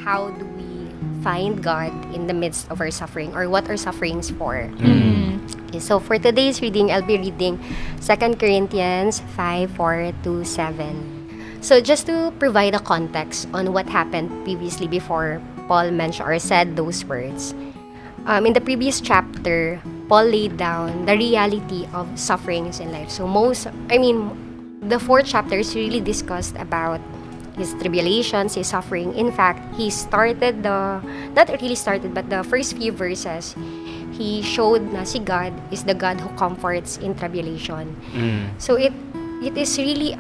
how do we find God in the midst of our suffering, or what are sufferings for. Okay, so for today's reading, I'll be reading 2 Corinthians 5:4-7. So just to provide a context on what happened previously before Paul mentioned or said those words. In the previous chapter, Paul laid down the reality of sufferings in life. So the 4th chapter is really discussed about his tribulations, his suffering. In fact, he started not really started, but the first few verses, he showed na si God is the God who comforts in tribulation. So it is really,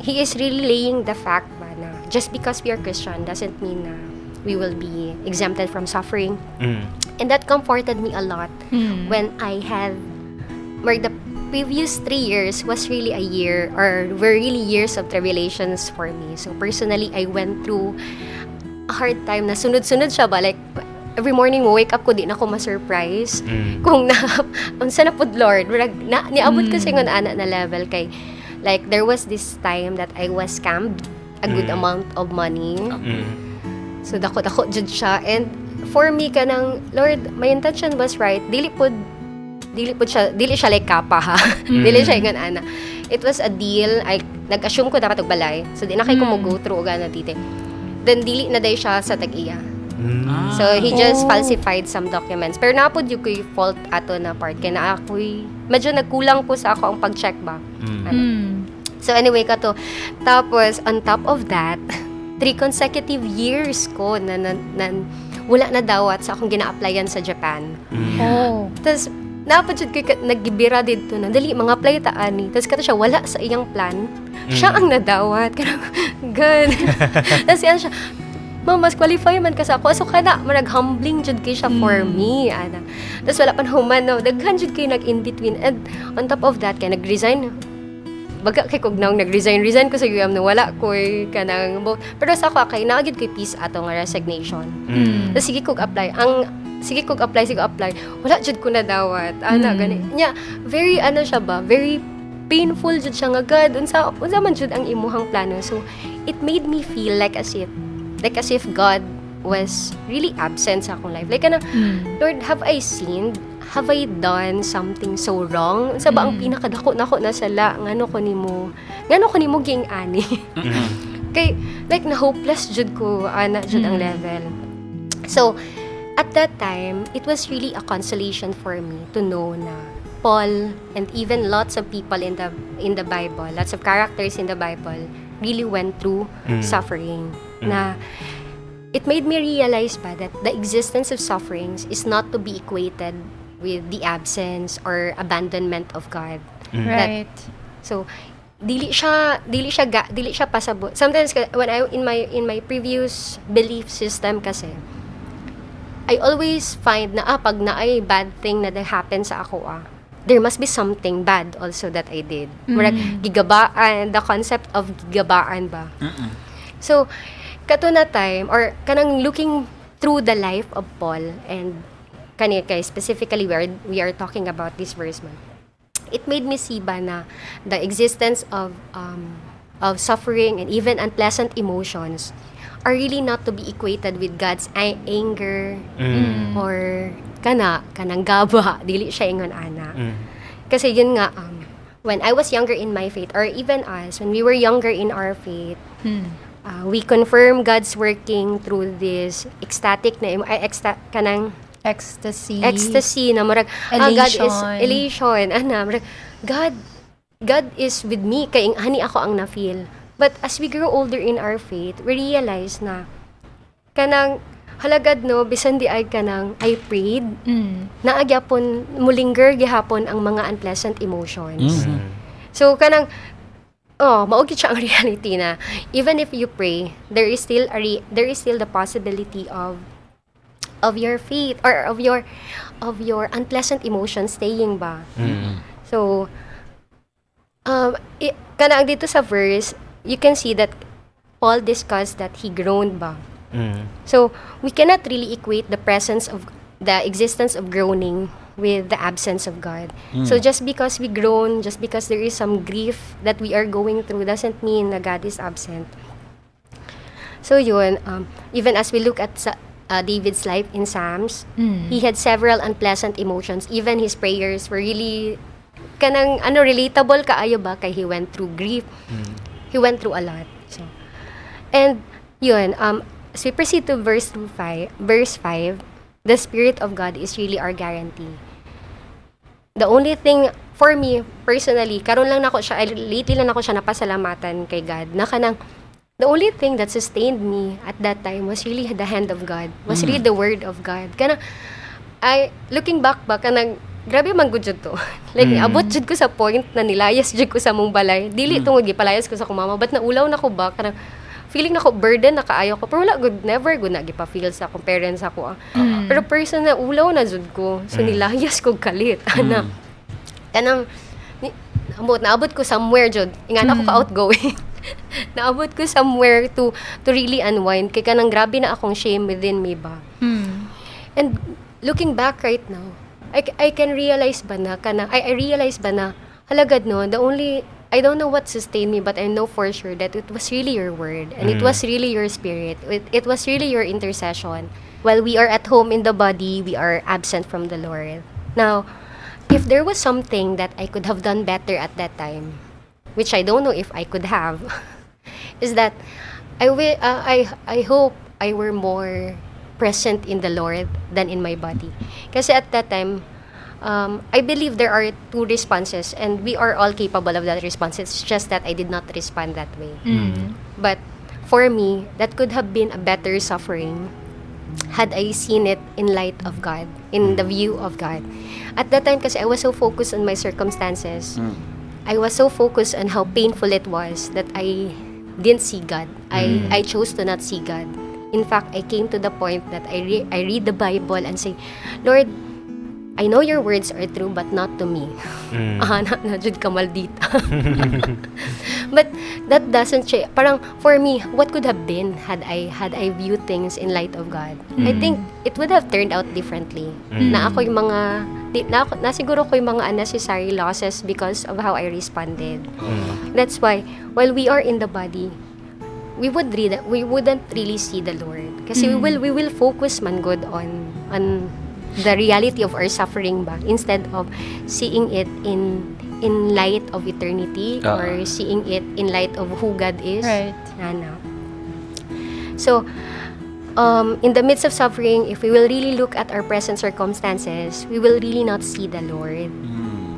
he is really laying the fact ba na just because we are Christian doesn't mean na we will be exempted from suffering. And that comforted me a lot when I had, where the previous 3 years was really a year, or were really years of tribulations for me. So personally, I went through a hard time na sunod-sunod siya ba, like every morning mo wake up ko, di na ako ma-surprise kung unsa na pud Lord, niabot kasi ngon ana na level kay, like there was this time that I was scammed a good amount of money. So dako jud siya, and for me kanang Lord, my intention was right, dili siya like kapa ha. Dili siya ingon ana. It was a deal. I nag-assume ko dapat og balay. So di na kay ko mo go through og ana dite. Then dili na day siya sa tag-iya. So he just falsified some documents. Pero napod yung ko'y fault ato na part kay na ako'y medyo nagkulang po sa ako ang pag-check ba. So anyway kato. Tapos on top of that, 3 consecutive years ko na wala na dawat sa akong gina-applyan sa Japan. Tapos napajud ko nagbira dito na dali mga apply ta ani. Tapos kato siya wala sa iyang plan. Siya ang nadawat. Good. Tapos yan siya, mas qualify man ka sa ako. So kana nag-humbling jud kay siya for me ana. Tapos wala pan human no. Daghan jud kay nag-in-between, and on top of that kay nag-resign. Baga kay kog nag-resign ko sa UM na wala ko kanang both. Pero sa ako kay naagid kay peace ato nga resignation. Tapos sige kog apply. Sige kog apply. Wala jud ko na dawat. Ana gani. Nya very siya ba? Very painful jud siya nga God. Unsa man jud ang imuhang plano. So it made me feel like as if God was really absent sa akong life. Like Lord, have I sinned? Have I done something so wrong? Sa ba ang pinakadako nako na sala ngano ko nimo ging ani. Kay like na hopeless jud ko ana jud ang level. So at that time, it was really a consolation for me to know na Paul and even lots of people in the Bible, lots of characters in the Bible really went through suffering. Na it made me realize ba that the existence of sufferings is not to be equated with the absence or abandonment of God. Right. So dili siya pasabot. Sometimes when I in my previous belief system kasi, I always find na pag naay bad thing na happen sa ako there must be something bad also that I did. Gigabaan, the concept of gigabaan ba. So kato na time or kanang looking through the life of Paul, and kay specifically we are talking about this verse man. It made me see ba na the existence of suffering and even unpleasant emotions are really not to be equated with God's anger or kanang gaba, dili siya ingon ana. Kasi yun nga when I was younger in my faith, or even us when we were younger in our faith, we confirm God's working through this ecstatic na kanang Ecstasy na marag God is elation ana marag God is with me kay ani ako ang na-feel. But as we grow older in our faith, we realize na kanang halagad no bisan di ay kanang I prayed na agyapon mulinger gihapon ang mga unpleasant emotions. So kanang mao gyud siya ang reality na even if you pray, there is still the possibility of your faith or of your unpleasant emotions staying ba. So kanang dito sa verse you can see that Paul discussed that he groaned ba. So we cannot really equate the existence of groaning with the absence of God. So just because we groan, just because there is some grief that we are going through doesn't mean that God is absent. So yun, even as we look at David's life in Psalms, he had several unpleasant emotions. Even his prayers were really kanang relatable kaayo ba kay he went through grief. He went through a lot. So, and yun, as we proceed to verse 5, the Spirit of God is really our guarantee. The only thing, for me, personally, lately lang ako siya napasalamatan kay God, na kanang, the only thing that sustained me at that time was really the hand of God, was really the Word of God. Kanang, looking back ba, kanang, grabe man gud jud to. Like, abot jud ko sa point na nilayas jud ko sa mong balay. Dili tungod gipalayas ko sa kumama, but naulaw na ko ba, kanang, feeling na ko burden na kaayo ko, pero wala good, never good na gipa-feel sa akong parents ako. Pero person na ulaw na jud ko, so nilayas ko kalit. Anak, kanang, naabot ko somewhere jud, ingan ako ka-outgoing. Naabot ko somewhere to really unwind, kaya kanang grabe na akong shame within me ba. And looking back right now, I can realize ba na, I realize ba na, halagad no, I don't know what sustained me, but I know for sure that it was really your word, and it was really your spirit, it was really your intercession. While we are at home in the body, we are absent from the Lord. Now, if there was something that I could have done better at that time, which I don't know if I could have, is that I hope I were more present in the Lord than in my body. Kasi at that time, I believe there are two responses, and we are all capable of that response. It's just that I did not respond that way. But for me, that could have been a better suffering had I seen it in light of God, in the view of God. At that time, kasi I was so focused on my circumstances, I was so focused on how painful it was that I didn't see God. I chose to not see God. In fact, I came to the point that I read the Bible and say, Lord, I know your words are true, but not to me. Najud ka maldita. But that doesn't change. Parang, for me, what could have been had I viewed things in light of God? I think it would have turned out differently. Na ako yung siguro ko yung mga unnecessary losses because of how I responded. That's why, while we are in the body, we wouldn't really see the Lord. Kasi we will focus man good on the reality of our suffering ba, instead of seeing it in light of eternity, or seeing it in light of who God is. Right. So, in the midst of suffering, if we will really look at our present circumstances, we will really not see the Lord.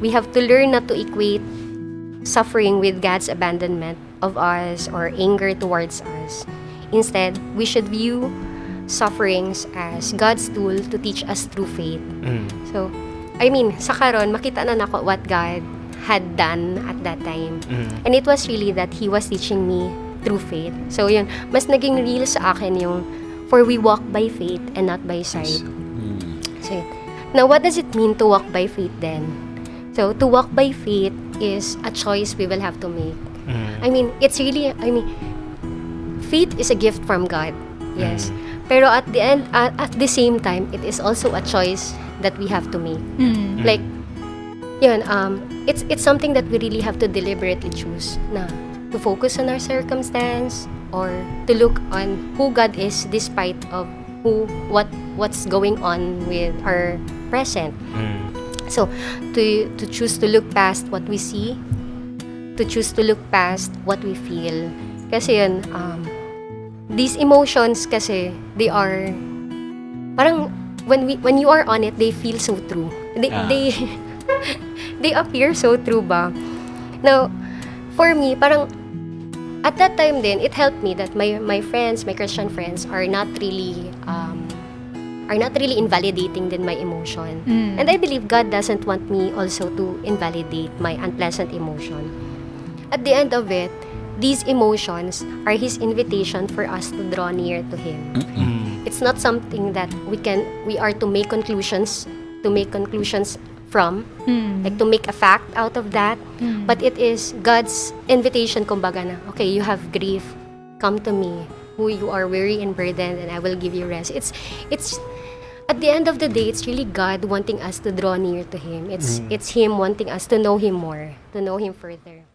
We have to learn not to equate suffering with God's abandonment of us or anger towards us. Instead, we should view sufferings as God's tool to teach us true faith. So, I mean, sa karon makita na nako what God had done at that time. And it was really that He was teaching me true faith. So, yun, mas naging real sa akin yung, for we walk by faith and not by sight. So, now, what does it mean to walk by faith then? So, to walk by faith is a choice we will have to make. I mean, faith is a gift from God. Yes. Pero at the end, at the same time, it is also a choice that we have to make. Like, yun, it's something that we really have to deliberately choose na to focus on our circumstance or to look on who God is despite of what's going on with our present. So, to choose to look past what we see, to choose to look past what we feel. Kasi yun, these emotions kasi, they are, parang, when you are on it, they feel so true. They appear so true ba? Now, for me, parang, at that time din, it helped me that my friends, my Christian friends, are not really invalidating din my emotion. And I believe God doesn't want me also to invalidate my unpleasant emotion. At the end of it, these emotions are His invitation for us to draw near to Him. It's not something that we are to make conclusions from, like to make a fact out of that. But it is God's invitation, kumbaga na, okay, you have grief, come to me, who you are weary and burdened, and I will give you rest. It's at the end of the day, it's really God wanting us to draw near to Him. It's Him wanting us to know Him more, to know Him further.